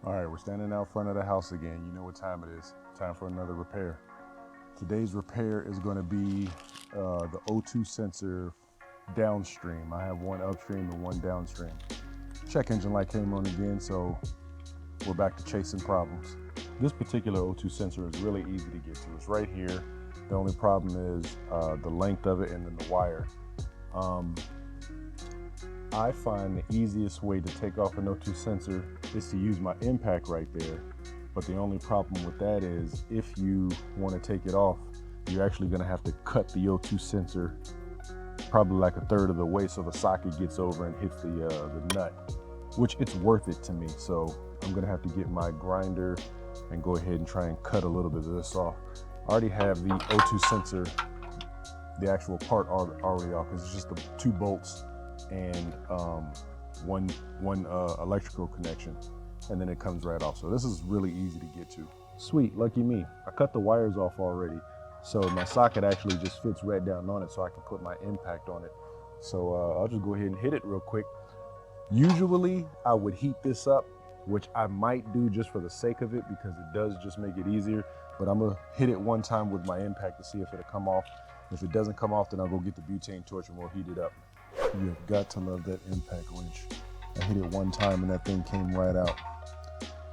All right, we're standing out front of the house again. You know what time it is. Time for another repair. Today's repair is going to be the O2 sensor downstream. I have one upstream and one downstream. Check engine light came on again, so we're back to chasing problems. This particular O2 sensor is really easy to get to. It's right here. The only problem is the length of it and then the wire. I find the easiest way to take off an O2 sensor is to use my impact right there. But the only problem with that is if you want to take it off, you're actually going to have to cut the O2 sensor probably like a third of the way so the socket gets over and hits the nut, which it's worth it to me. So I'm going to have to get my grinder and go ahead and try and cut a little bit of this off. I already have the O2 sensor, the actual part already off, because it's just the 2 bolts and one electrical connection, and then it comes right off. So this is really easy to get to. Sweet, lucky me. I cut the wires off already, so my socket actually just fits right down on it, so I can put my impact on it. So I'll just go ahead and hit it real quick. Usually I would heat this up, which I might do just for the sake of it because it does just make it easier, but I'm gonna hit it one time with my impact to see if it'll come off. If it doesn't come off, then I'll go get the butane torch and we'll heat it up. You've got to love that impact wrench. I hit it one time and that thing came right out.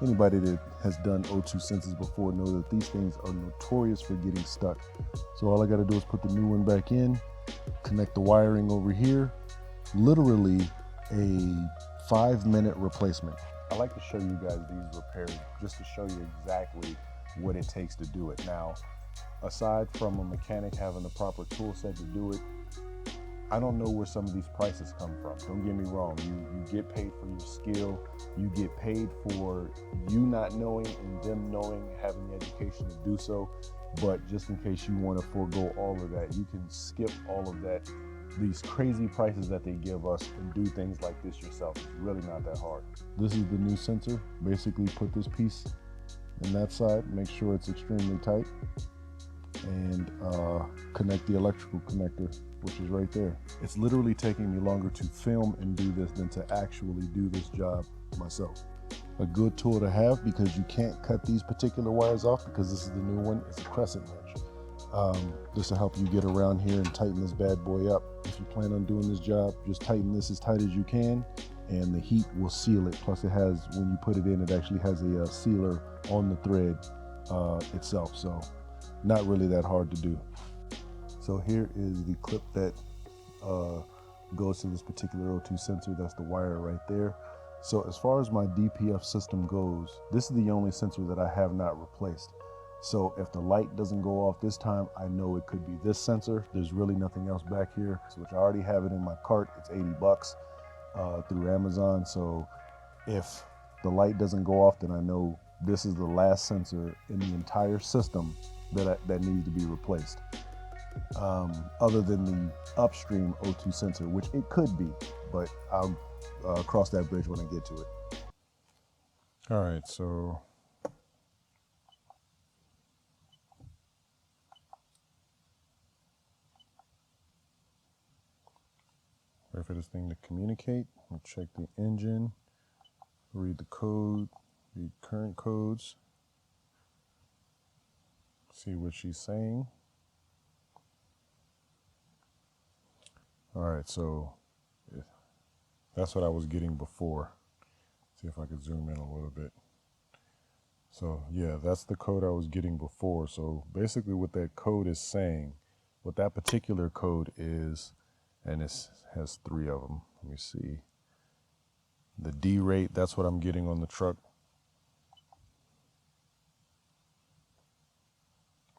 Anybody that has done O2 sensors before know that these things are notorious for getting stuck. So all I gotta do is put the new one back in, connect the wiring over here. Literally a 5-minute replacement. I like to show you guys these repairs just to show you exactly what it takes to do it. Now, aside from a mechanic having the proper tool set to do it, I don't know where some of these prices come from. Don't get me wrong, you get paid for your skill, you get paid for you not knowing and them knowing, having the education to do so, but just in case you want to forego all of that, you can skip all of that, these crazy prices that they give us, and do things like this yourself. It's really not that hard. This is the new sensor. Basically put this piece in that side, make sure it's extremely tight, and connect the electrical connector, which is right there. It's literally taking me longer to film and do this than to actually do this job myself. A good tool to have, because you can't cut these particular wires off because this is the new one, is a crescent wrench. This will help you get around here and tighten this bad boy up. If you plan on doing this job, just tighten this as tight as you can and the heat will seal it. Plus it has, when you put it in, it actually has a sealer on the thread itself. So not really that hard to do. So here is the clip that goes to this particular O2 sensor. That's the wire right there. So as far as my DPF system goes, this is the only sensor that I have not replaced. So if the light doesn't go off this time, I know it could be this sensor. There's really nothing else back here, which I already have it in my cart. It's 80 bucks through Amazon. So if the light doesn't go off, then I know this is the last sensor in the entire system that needs to be replaced. Other than the upstream O2 sensor, which it could be, but I'll cross that bridge when I get to it. All right, so wait for this thing to communicate. We'll check the engine, read the code, read current codes, see what she's saying. All right, so that's what I was getting before. See if I could zoom in a little bit. So yeah, that's the code I was getting before. So basically what that code is saying, what that particular code is, and it has 3 of them. Let me see. The D rate, that's what I'm getting on the truck.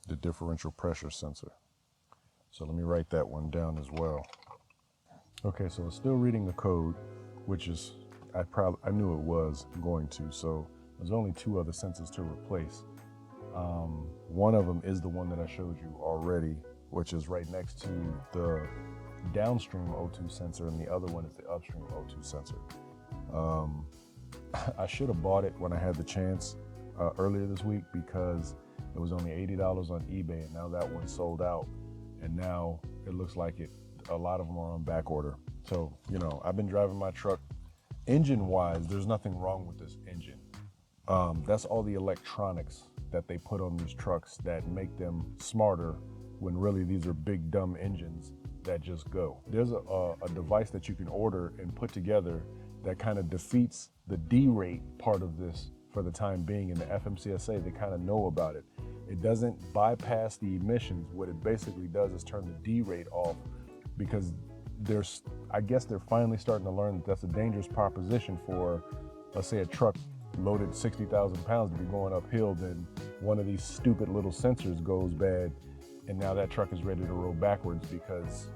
The differential pressure sensor. So let me write that one down as well. Okay, so it's still reading the code, which is, I knew it was going to, so there's only 2 other sensors to replace. One of them is the one that I showed you already, which is right next to the downstream O2 sensor, and the other one is the upstream O2 sensor. I should have bought it when I had the chance earlier this week, because it was only $80 on eBay, and now that one's sold out, and now it looks like a lot of them are on back order. So, you know, I've been driving my truck. Engine wise, there's nothing wrong with this engine. That's all the electronics that they put on these trucks that make them smarter when really these are big dumb engines that just go. There's a device that you can order and put together that kind of defeats the D-rate part of this for the time being. In the FMCSA, they kind of know about it. It doesn't bypass the emissions. What it basically does is turn the D-rate off, because I guess they're finally starting to learn that that's a dangerous proposition for, let's say, a truck loaded 60,000 pounds to be going uphill, then one of these stupid little sensors goes bad, and now that truck is ready to roll backwards because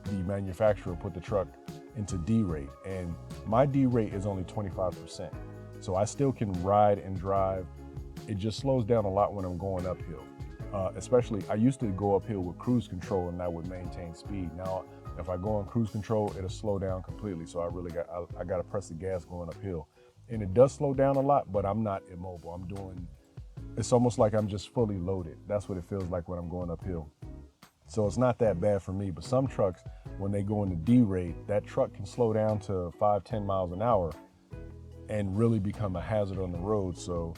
the manufacturer put the truck into D-rate. And my D-rate is only 25%. So I still can ride and drive. It just slows down a lot when I'm going uphill. Especially, I used to go uphill with cruise control and I would maintain speed. Now, if I go on cruise control, it'll slow down completely. So I got to press the gas going uphill. And it does slow down a lot, but I'm not immobile. It's almost like I'm just fully loaded. That's what it feels like when I'm going uphill. So it's not that bad for me. But some trucks, when they go into D-rate, that truck can slow down to 5-10 miles an hour and really become a hazard on the road. So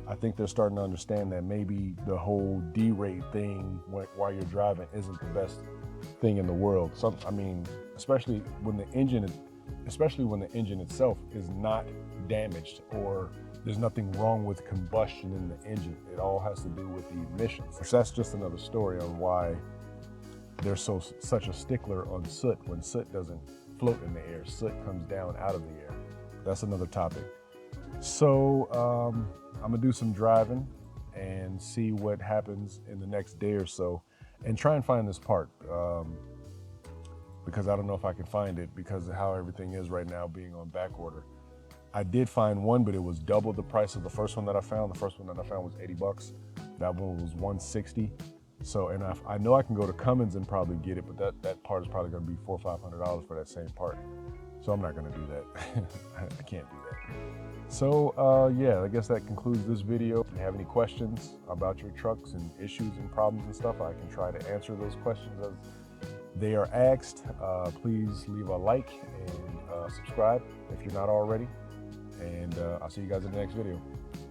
I think they're starting to understand that maybe the whole D-rate thing while you're driving isn't the best thing in the world. Especially when the engine itself is not damaged, or there's nothing wrong with combustion in the engine. It all has to do with the emissions. Which that's just another story on why they're such a stickler on soot. When soot doesn't float in the air, soot comes down out of the air. That's another topic. So I'm gonna do some driving and see what happens in the next day or so, and try and find this part, because I don't know if I can find it because of how everything is right now, being on back order. I did find one, but it was double the price of the first one that I found. The first one that I found was $80. That one was $160. So, and I know I can go to Cummins and probably get it, but that part is probably gonna be $400 or $500 for that same part. So I'm not gonna do that. I can't do that. So yeah, I guess that concludes this video. If you have any questions about your trucks and issues and problems and stuff, I can try to answer those questions as they are asked. Please leave a like and subscribe if you're not already. And I'll see you guys in the next video.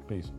Peace.